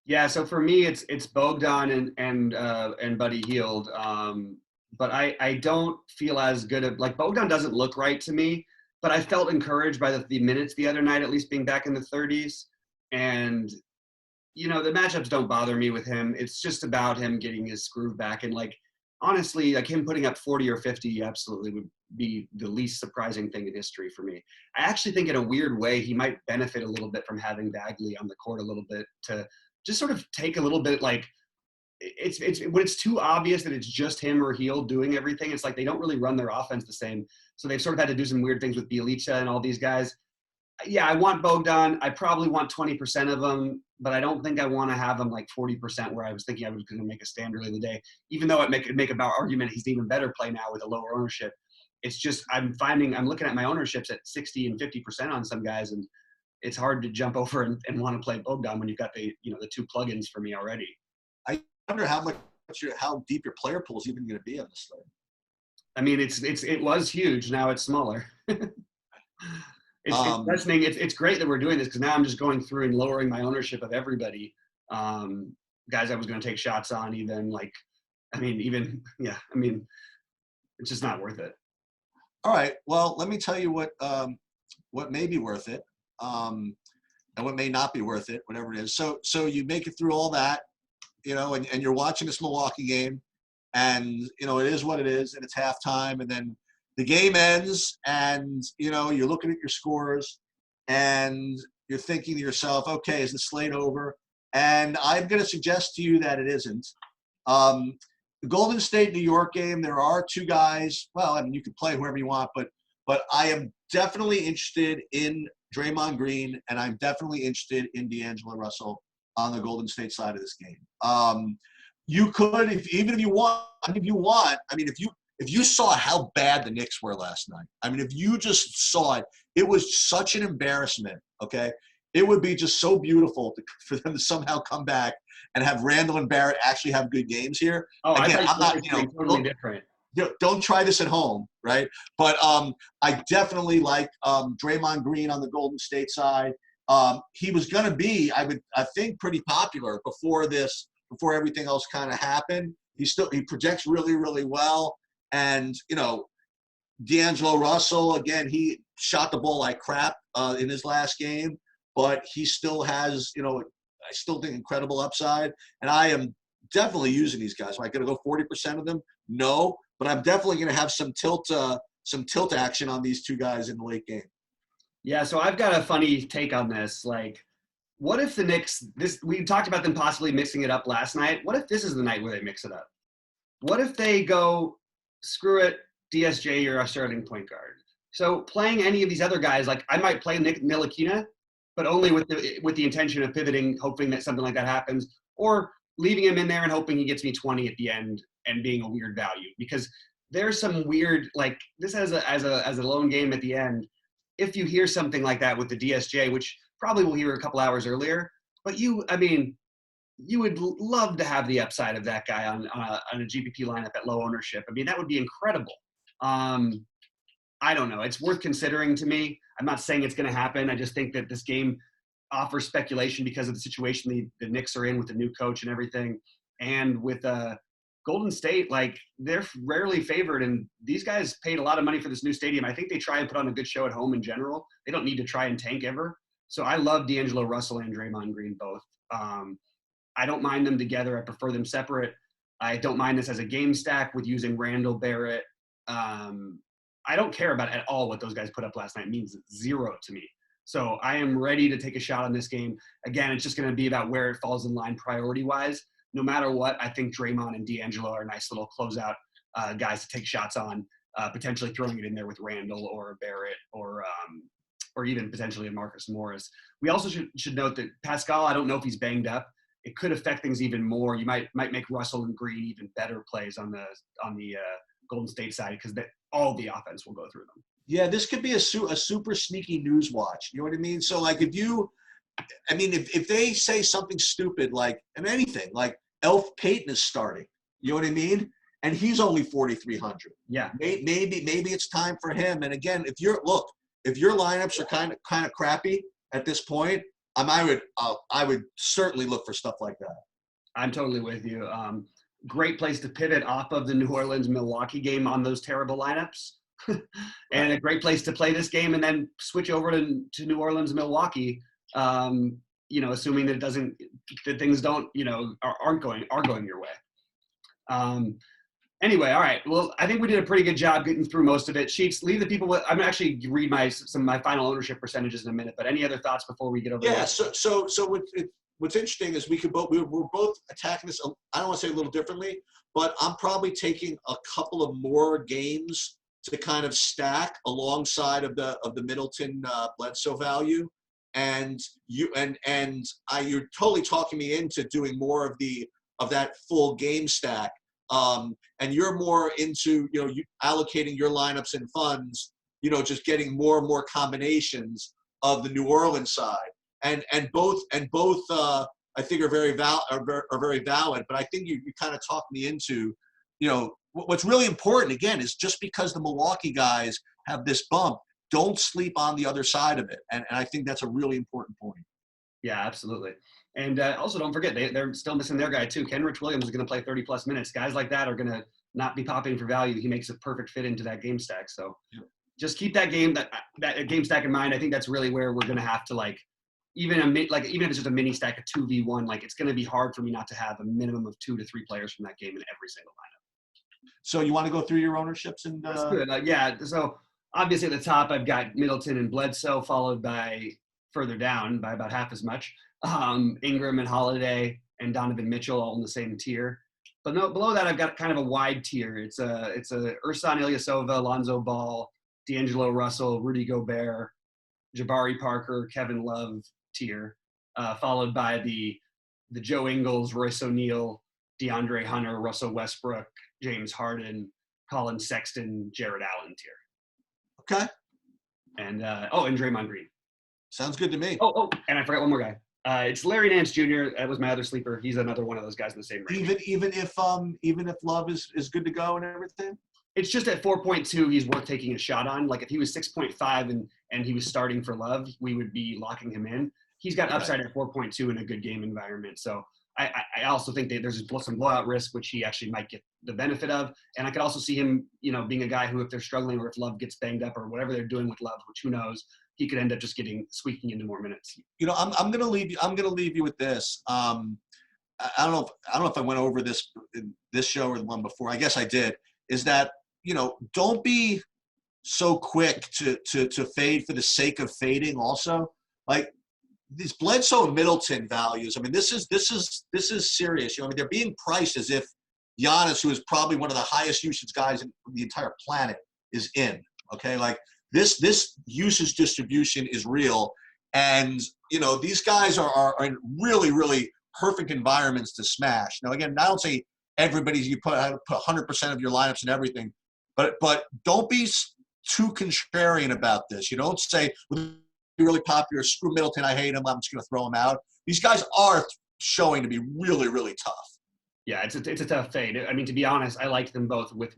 Yeah, so for me, it's Bogdan and Buddy Hield. But I don't feel as good at, like, Bogdan doesn't look right to me, but I felt encouraged by the minutes the other night, at least being back in the 30s. And, you know, the matchups don't bother me with him. It's just about him getting his groove back. And, like, honestly, like, him putting up 40 or 50 absolutely would be the least surprising thing in history for me. I actually think in a weird way he might benefit a little bit from having Bagley on the court a little bit to just sort of take a little bit, like, it's when it's too obvious that it's just him or Hield doing everything, it's like they don't really run their offense the same. So they've sort of had to do some weird things with Bjelica and all these guys. Yeah, I want Bogdan. I probably want 20% of them, but I don't think I want to have him like 40% where I was thinking I was going to make a stand early in the day, even though it make about argument he's an even better play now with a lower ownership. It's just I'm looking at my ownerships at 60 and 50% on some guys, and it's hard to jump over and want to play Bogdan when you've got the two plugins for me already. I wonder how deep your player pool is even going to be on this slate. I mean, it was huge. Now it's smaller. It's fascinating. It's great that we're doing this because now I'm just going through and lowering my ownership of everybody. Guys I was going to take shots on, it's just not worth it. All right. Well, let me tell you what may be worth it, and what may not be worth it, whatever it is. So you make it through all that, and you're watching this Milwaukee game, and it is what it is, and it's halftime, and then the game ends, and you're looking at your scores, and you're thinking to yourself, okay, is the slate over? And I'm going to suggest to you that it isn't. The Golden State New York game, there are two guys. Well, I mean, you can play whoever you want, but I am definitely interested in Draymond Green, and I'm definitely interested in D'Angelo Russell on the Golden State side of this game. You could, if you want. If you saw how bad the Knicks were last night, I mean, if you just saw it, it was such an embarrassment, okay? It would be just so beautiful for them to somehow come back and have Randall and Barrett actually have good games here. Oh, again, I'm not, totally different. Don't try this at home, right? But I definitely like Draymond Green on the Golden State side. He was going to be, I think, pretty popular before everything else kind of happened. He projects really, really well. And, D'Angelo Russell, again, he shot the ball like crap in his last game, but he still has, I still think incredible upside. And I am definitely using these guys. Am I going to go 40% of them? No, but I'm definitely going to have some tilt action on these two guys in the late game. Yeah, so I've got a funny take on this. Like, what if the Knicks, we talked about them possibly mixing it up last night. What if this is the night where they mix it up? What if they go, screw it, DSJ, you're our starting point guard. So playing any of these other guys, like I might play Nick Ntilikina, but only with the intention of pivoting, hoping that something like that happens, or leaving him in there and hoping he gets me 20 at the end and being a weird value. Because there's some weird, like this as a lone game at the end. If you hear something like that with the DSJ, which probably will hear a couple hours earlier. But you would love to have the upside of that guy on a GPP lineup at low ownership. I mean, that would be incredible. I don't know. It's worth considering to me. I'm not saying it's going to happen. I just think that this game offers speculation because of the situation the Knicks are in with the new coach and everything. And with Golden State, like, they're rarely favored. And these guys paid a lot of money for this new stadium. I think they try and put on a good show at home in general. They don't need to try and tank ever. So I love D'Angelo Russell and Draymond Green both. I don't mind them together. I prefer them separate. I don't mind this as a game stack with using Randall, Barrett. I don't care about at all what those guys put up last night. It means zero to me. So I am ready to take a shot on this game. Again, it's just going to be about where it falls in line priority-wise. No matter what, I think Draymond and D'Angelo are nice little closeout guys to take shots on, potentially throwing it in there with Randall or Barrett or even potentially a Marcus Morris. We also should note that Pascal, I don't know if he's banged up. It could affect things even more. You might make Russell and Green even better plays on the Golden State side because all the offense will go through them. Yeah, this could be a super sneaky news watch. You know what I mean? So, like, if they say something stupid like, and anything, like Elf Payton is starting, you know what I mean? And he's only 4,300. Yeah. Maybe it's time for him. And again, if your lineups are kind of crappy at this point, I would certainly look for stuff like that. I'm totally with you. Great place to pivot off of the New Orleans-Milwaukee game on those terrible lineups. And a great place to play this game and then switch over to New Orleans-Milwaukee, assuming that things don't, aren't going your way. Anyway, all right. Well, I think we did a pretty good job getting through most of it. Sheets, leave the people with. I'm actually read some of my final ownership percentages in a minute. But any other thoughts before we get over? Yeah. So what's interesting is we're both attacking this. I don't want to say a little differently, but I'm probably taking a couple of more games to kind of stack alongside of the Middleton Bledsoe value, and you're totally talking me into doing more of that full game stack. And you're more into, you allocating your lineups and funds, just getting more and more combinations of the New Orleans side, and both I think are very valid. But I think you kind of talked me into, what's really important again is just because the Milwaukee guys have this bump, don't sleep on the other side of it, and I think that's a really important point. Yeah, absolutely. And also, don't forget, they're still missing their guy, too. Kenrich Williams is going to play 30-plus minutes. Guys like that are going to not be popping for value. He makes a perfect fit into that game stack. So just keep that game stack in mind. I think that's really where we're going to have to, even if it's just a mini stack of 2v1, it's going to be hard for me not to have a minimum of 2 to 3 players from that game in every single lineup. So you want to go through your ownerships? That's good. Yeah. So obviously at the top, I've got Middleton and Bledsoe, followed by further down by about half as much. Ingram and Holiday and Donovan Mitchell all in the same tier. But below that, I've got kind of a wide tier. It's a Ersan Ilyasova, Lonzo Ball, D'Angelo Russell, Rudy Gobert, Jabari Parker, Kevin Love tier, followed by the Joe Ingles, Royce O'Neal, DeAndre Hunter, Russell Westbrook, James Harden, Colin Sexton, Jared Allen tier. Okay. And and Draymond Green. Sounds good to me. Oh, and I forgot one more guy. It's Larry Nance Jr. That was my other sleeper. He's another one of those guys in the same range. Even if Love is good to go and everything? It's just at 4.2, he's worth taking a shot on. If he was 6.5 and he was starting for Love, we would be locking him in. He's got upside at 4.2 in a good game environment. So I also think that there's some blowout risk, which he actually might get the benefit of. And I could also see him, being a guy who, if they're struggling or if Love gets banged up or whatever they're doing with Love, which who knows, he could end up just squeaking into more minutes. I'm gonna leave you with this. I don't know if I went over this in this show or the one before. I guess I did. Is that don't be so quick to fade for the sake of fading. Also, these Bledsoe and Middleton values. I mean, this is serious. They're being priced as if Giannis, who is probably one of the highest usage guys in the entire planet, is in. Okay, this usage distribution is real, and these guys are in really, really perfect environments to smash. Now, again, I don't say you put 100% of your lineups and everything, but don't be too contrarian about this. You don't say, well, really popular. Screw Middleton. I hate him. I'm just going to throw him out. These guys are showing to be really, really tough. Yeah, it's a tough fade. I mean, to be honest, I liked them both with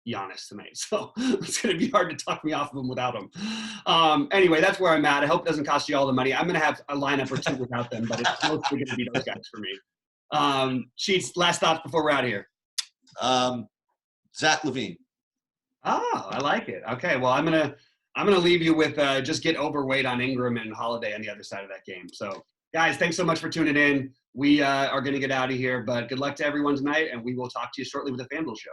Giannis tonight. So it's going to be hard to talk me off of them without them. Anyway, that's where I'm at. I hope it doesn't cost you all the money. I'm going to have a lineup or two without them, but it's mostly going to be those guys for me. Sheets, last thoughts before we're out of here. Zach LaVine. Oh, I like it. Okay, well, I'm gonna leave you with just get overweight on Ingram and Holiday on the other side of that game. So, guys, thanks so much for tuning in. We are going to get out of here, but good luck to everyone tonight, and we will talk to you shortly with the FanDuel Show.